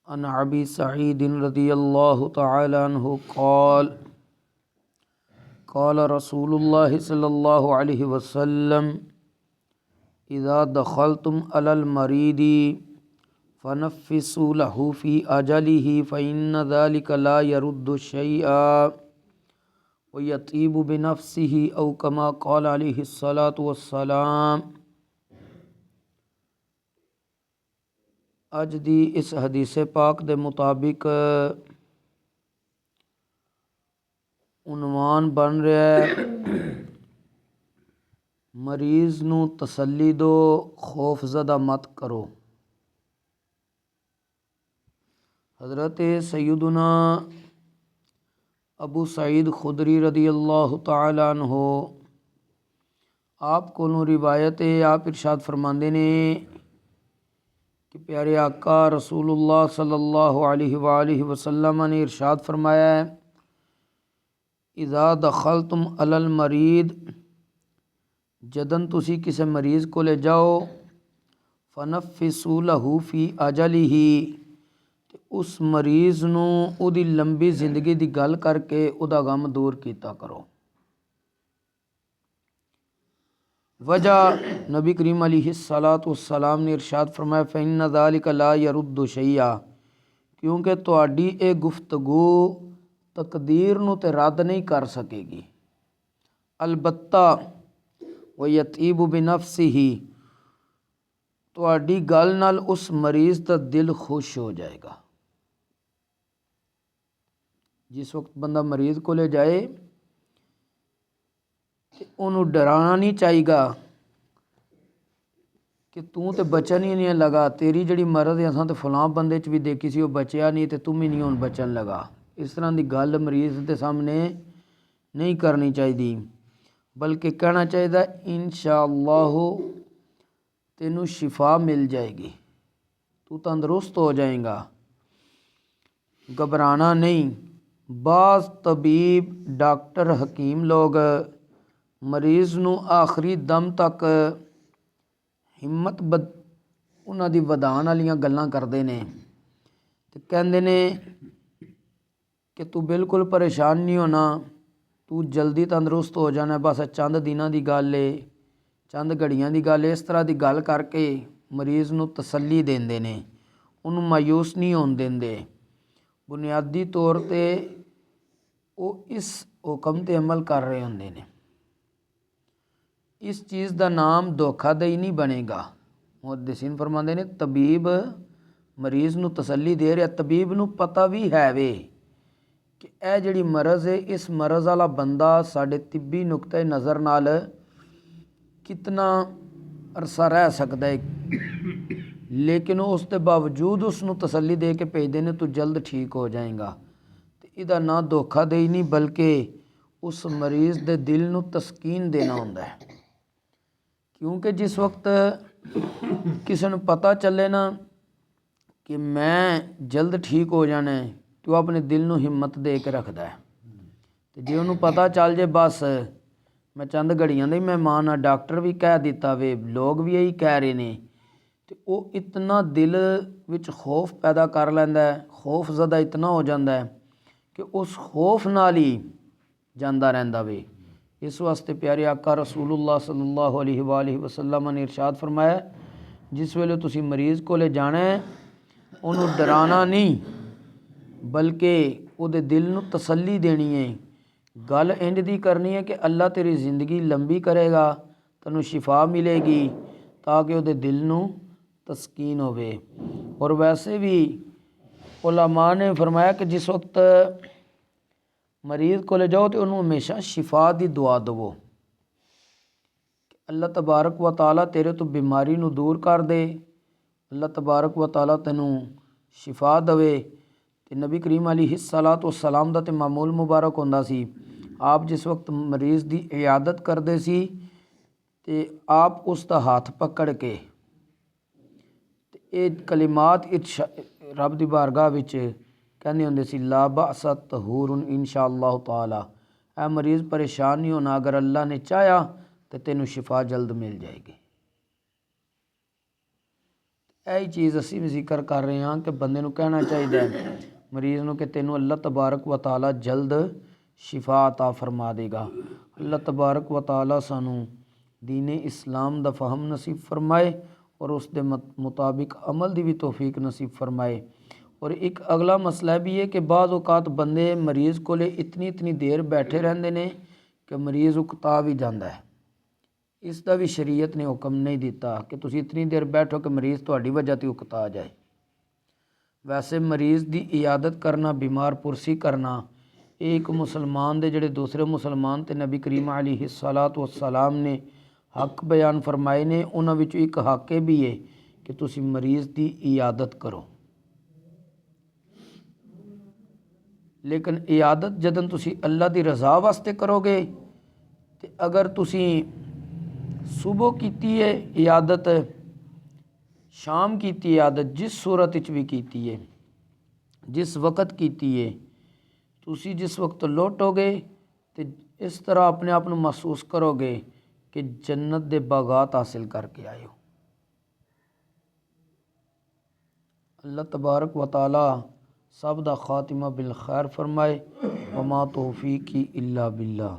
عن ابی سعید رضی اللہ تعالی عنہ قال قال رسول اللہ صلی اللہ علیہ وسلم اذا دخلتم علی المریض فنفسوا له في اجله فإن ذلك لا يرد شيئا ويطيب بنفسه او كما قال علیہ الصلاۃ والسلام۔ اج دی اس حدیث پاک دے مطابق عنوان بن رہا ہے مریض نو تسلی دو، خوف زدہ مت کرو۔ حضرت سیدنا ابو سعید خدری رضی اللہ تعالی عنہ آپ کو روایت ہے، آپ ارشاد فرماندے نے کہ پیارے آقا رسول اللہ صلی اللہ علیہ وآلہ وسلم نے ارشاد فرمایا ہے، اذا دخلتم علی المریض، جدن تسی کسی مریض کو لے جاؤ، فنفسوا لہ فی اجلہ، اس مریض نو او دی لمبی زندگی دی گل کر کے او دا غم دور کیتا کرو۔ وجہ نبی کریم علیہ الصلاۃ والسلام نے ارشاد فرمایا فإن ذلك لا يرد شيئا، کیونکہ تہاڈی اے گفتگو تقدیر نو تے رد نہیں کر سکے گی، البتہ وَيَطِيبُ بِنَفْسِهِ، تہاڈی گل نال اس مریض دا دل خوش ہو جائے گا۔ جس وقت بندہ مریض کو لے جائے انہوں ڈرانا نہیں چاہیے گا کہ تو تے بچن ہی نہیں لگا، تیری جڑی مرض ہے اساں تے فلاں بندے چ بھی دیکھی سی وہ بچیا نہیں تے تم ہی نہیں ہن بچن لگا۔ اس طرح دی گل مریض دے سامنے نہیں کرنی چاہیے، بلکہ کہنا چاہیے انشاءاللہ تینوں شفا مل جائے گی، تو تندرست ہو جائے گا، گھبرانا نہیں۔ بعض طبیب، ڈاکٹر، حکیم لوگ مریض نو آخری دم تک ہمت انہاں دی ودان والیاں گلاں کردے نے تے کہندے نے کہ تو بالکل پریشان نہیں ہونا، تو جلدی تندرست ہو جانا، بس چند دناں دی گل ہے، چند گھڑیاں دی گل ہے۔ اس طرح دی گل کر کے مریض نو تسلی دیندے نے، انہوں مایوس نہیں ہون دیندے۔ بنیادی طور تے وہ اس حکم تے عمل کر رہے ہوندے نے۔ اس چیز دا نام دھوکھا دہی نہیں بنے گا۔ محدثین فرماندے نے طبیب مریض نو تسلی دے رہا، طبیب نو پتہ بھی ہے وے کہ اے جڑی مرض ہے، اس مرض والا بندہ ساڈے طبی نقطۂ نظر نال کتنا عرصہ رہ سکتا ہے، لیکن اس دے باوجود اس نو تسلی دے کے بھیجدے نے تو جلد ٹھیک ہو جائے گا۔ یہ نہ دھوکھا دہی نہیں بلکہ اس مریض دے دل نو تسکین دینا ہوندا ہے، کیونکہ جس وقت کسی نو پتہ چلے نا کہ میں جلد ٹھیک ہو جانا ہے تو اپنے دل نو ہمت دے کے رکھدا ہے، تے جے انہوں پتہ چل جائے بس میں چند گھڑیاں دا ہی مہمان ہاں، ڈاکٹر بھی کہہ دیتا وے، لوگ بھی یہی کہہ رہے نے، تو وہ اتنا دل وچ خوف پیدا کر لیندا ہے، خوف زدہ اتنا ہو جاندا ہے کہ اس خوف نال ہی جاندا رہندا وے۔ اس واسطے پیارے آقا رسول اللہ صلی اللہ علیہ وآلہ وسلم نے ارشاد فرمایا جس ویلے تسی مریض کو لے جانا ہے انہوں ڈرانا نہیں بلکہ او دے دل نو تسلی دینی ہے، گل انج دی کرنی ہے کہ اللہ تیری زندگی لمبی کرے گا، تینوں شفا ملے گی تاکہ او دے دل نو تسکین ہوے۔ اور ویسے بھی علماء نے فرمایا کہ جس وقت مریض کو لے جاؤ تو انہوں ہمیشہ شفا دی دعا دو کہ اللہ تبارک و تعالیٰ تیرے تو بیماری نو دور کر دے، اللہ تبارک و تعالیٰ تینوں شفا دوے۔ تے نبی کریم علیہ الصلاۃ والسلام دا تے معمول مبارک ہوندا سی، آپ جس وقت مریض دی عیادت کردے سی تے آپ اس دا ہاتھ پکڑ کے تے اے کلمات رب دی بارگاہ وچ کہندے ہوندے سی لا بأس طہور انشاءاللہ تعالی، اے مریض پریشان نہیں ہونا، اگر اللہ نے چاہیا تو تینوں شفا جلد مل جائے گی۔ ਇਹੀ ਚੀਜ਼ ਅਸੀਂ ਵੀ ਜ਼ਿਕਰ ਕਰ ਰਹੇ ਹਾਂ ਕਿ ਬੰਦੇ ਨੂੰ ਕਹਿਣਾ ਚਾਹੀਦਾ ਹੈ ਮਰੀਜ਼ ਨੂੰ ਕਿ ਤੈਨੂੰ ਅੱਲਾਹ ਤਬਾਰਕ ਵ ਤਾਲਾ ਜਲਦ ਸ਼ਿਫਾ عطا ਫਰਮਾ ਦੇਗਾ। ਅੱਲਾਹ ਤਬਾਰਕ ਵ ਤਾਲਾ ਸਾਨੂੰ دین اسلام دا فہم نصیب فرمائے اور اس دے مطابق عمل دی بھی توفیق نصیب فرمائے۔ اور ایک اگلا مسئلہ بھی ہے کہ بعض اوقات بندے مریض کو لے اتنی دیر بیٹھے رہندے نے کہ مریض اکتا بھی جاندا ہے۔ اس دا بھی شریعت نے حکم نہیں دیتا کہ تسی اتنی دیر بیٹھو کہ مریض تہاڈی وجہ تے اکتا جائے۔ ویسے مریض دی عیادت کرنا، بیمار پرسی کرنا، ایک مسلمان دے جڑے دوسرے مسلمان تے نبی کریم علیہ السلام نے حق بیان فرمائے نے، انہاں وچوں ایک حق بھی ہے کہ تسی مریض دی عیادت کرو۔ لیکن عیادت جدن تسی اللہ دی رضا واسطے کرو گے تے اگر تسی صبح کیتی ہے عیادت، شام کیتی عیادت، جس صورت وچ بھی کیتی ہے، جس وقت کیتی ہے، تسی جس وقت لوٹو گے تے اس طرح اپنے آپ کو محسوس کرو گے کہ جنت دے باغات حاصل کر کے آئے ہو۔ اللہ تبارک و تعالی سب دا خاتمہ بالخیر فرمائے۔ وما توفیقی الا باللہ۔